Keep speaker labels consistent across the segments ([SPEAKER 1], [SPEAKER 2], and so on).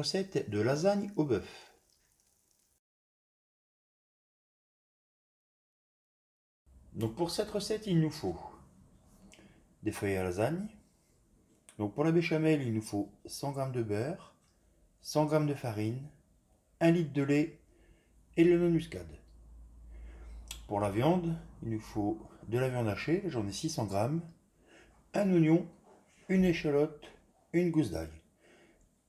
[SPEAKER 1] recette de lasagne au bœuf. Donc pour cette recette, il nous faut des feuilles à lasagne. Donc pour la béchamel, il nous faut 100 g de beurre, 100 g de farine, 1 litre de lait et de la noix de muscade. Pour la viande, il nous faut de la viande hachée, j'en ai 600 g, un oignon, une échalote, une gousse d'ail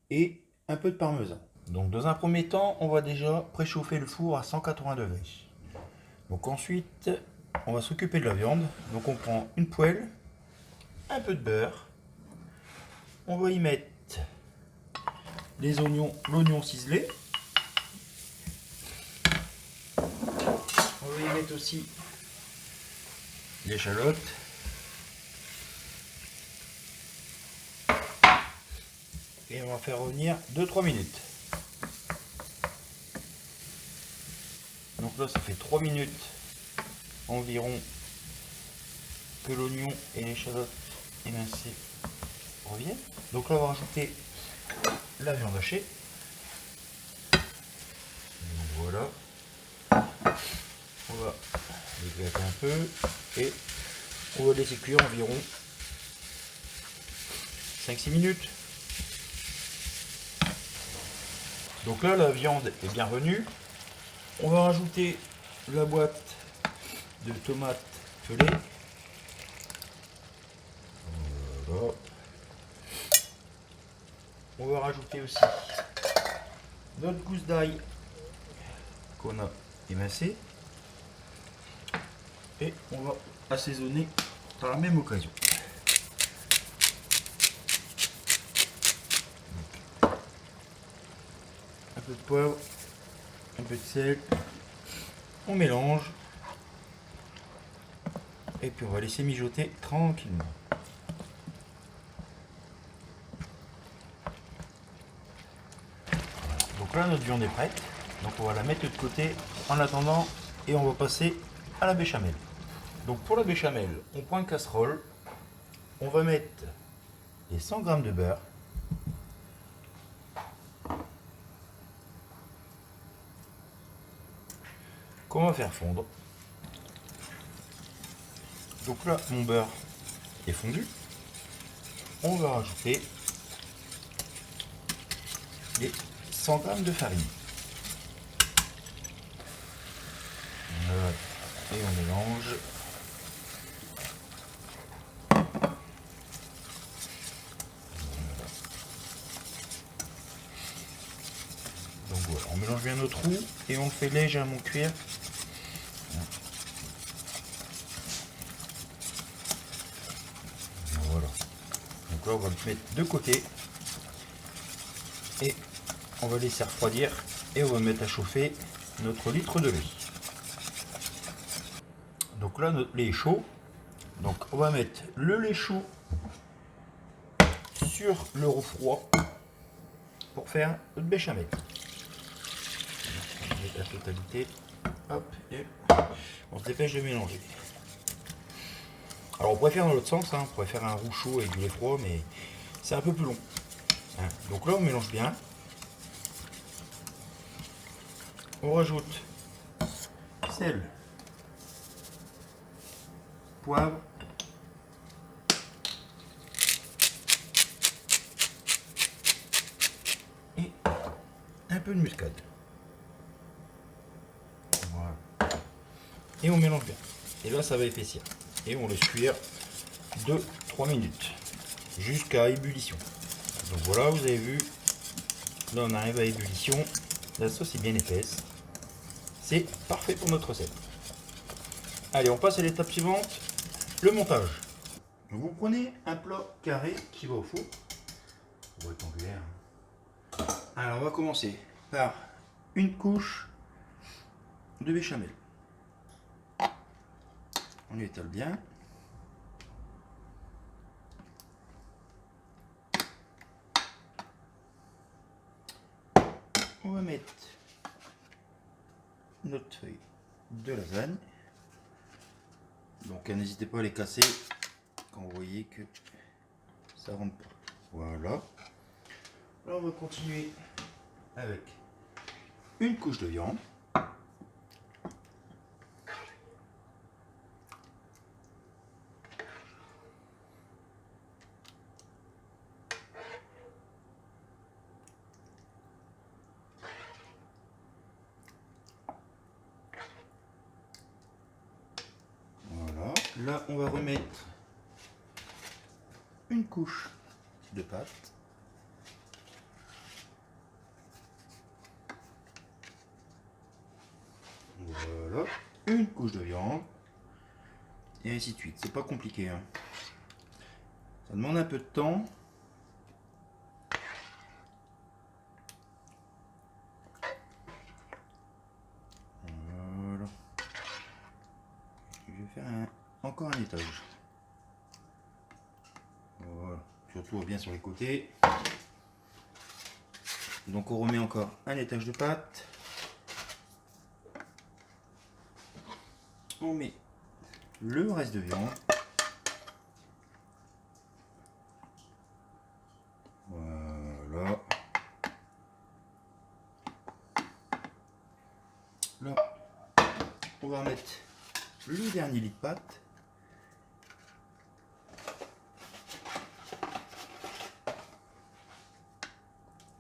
[SPEAKER 1] et un peu de parmesan. Donc dans un premier temps, on va déjà préchauffer le four à 180 degrés. Donc ensuite, on va s'occuper de la viande. Donc on prend une poêle, un peu de beurre, on va y mettre les oignons, l'oignon ciselé. On va y mettre aussi l'échalote. Et on va faire revenir 2-3 minutes. Donc là, ça fait 3 minutes environ que l'oignon et l'échalote émincée reviennent. Donc là, on va rajouter la viande hachée. Donc voilà. On va les gratter un peu et on va laisser cuire environ 5-6 minutes. Donc là, la viande est bien revenue. On va rajouter la boîte de tomates pelées. Voilà. On va rajouter aussi notre gousse d'ail qu'on a émincée. Et on va assaisonner par la même occasion. Donc, un peu de poivre, un peu de sel, on mélange et puis on va laisser mijoter tranquillement. Voilà. Donc là notre viande est prête, donc on va la mettre de côté en attendant et on va passer à la béchamel. Donc pour la béchamel, on prend une casserole, on va mettre les 100 g de beurre, qu'on va faire fondre. Donc là, mon beurre est fondu. On va rajouter les 100 g de farine. Voilà. Et on mélange. Donc voilà, on mélange bien notre roux et on fait légèrement cuire. Voilà. Donc là, on va le mettre de côté et on va laisser refroidir et on va mettre à chauffer notre litre de lait. Donc là, notre lait est chaud. Donc on va mettre le lait chaud sur le roux froid pour faire notre béchamel. On met la totalité. Hop, et on se dépêche de mélanger. Alors on pourrait faire dans l'autre sens, hein, on pourrait faire un roux chaud avec du lait froid, mais c'est un peu plus long. Hein. Donc là on mélange bien. On rajoute sel, poivre, et un peu de muscade. Voilà. Et on mélange bien. Et là ça va épaissir. Et on laisse cuire 2-3 minutes jusqu'à ébullition. Donc voilà, vous avez vu, là on arrive à ébullition, la sauce est bien épaisse, c'est parfait pour notre recette. Allez, on passe à l'étape suivante, le montage. Vous prenez un plat carré qui va au four, rectangulaire. Alors on va commencer par une couche de béchamel. On l'étale bien. On va mettre notre feuille de lasagne. Donc n'hésitez pas à les casser quand vous voyez que ça rentre pas. Voilà. Là on va continuer avec une couche de viande. Voilà. Là, on va remettre une couche de pâte. Voilà. Une couche de viande. Et ainsi de suite. C'est pas compliqué, hein. Ça demande un peu de temps. Voilà. Je vais faire encore un étage. Voilà. Surtout bien sur les côtés. Donc on remet encore un étage de pâte. On met le reste de viande. Voilà. Là, on va mettre le dernier lit de pâte.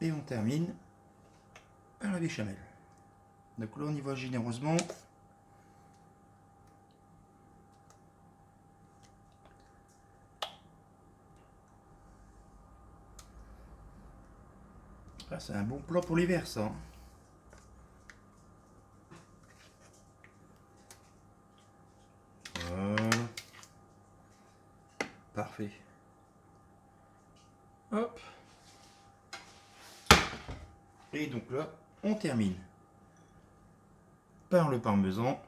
[SPEAKER 1] Et on termine à la béchamel. Donc là, on y va généreusement. Là, c'est un bon plat pour l'hiver, ça. Voilà. Parfait. Hop. Et donc là, on termine par le parmesan.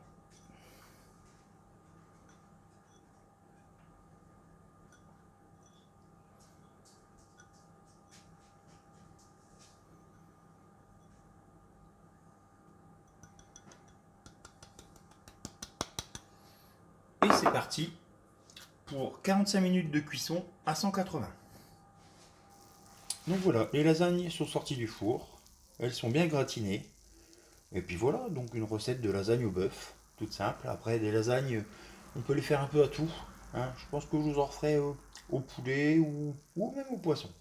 [SPEAKER 1] Et c'est parti pour 45 minutes de cuisson à 180. Donc voilà, les lasagnes sont sorties du four. Elles sont bien gratinées. Et puis voilà, donc une recette de lasagne au bœuf, toute simple. Après, des lasagnes, on peut les faire un peu à tout, hein. Je pense que je vous en referai au poulet ou même au poisson.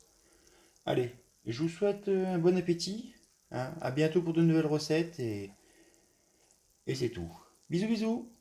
[SPEAKER 1] Allez, je vous souhaite un bon appétit, hein. À bientôt pour de nouvelles recettes et c'est tout. Bisous bisous.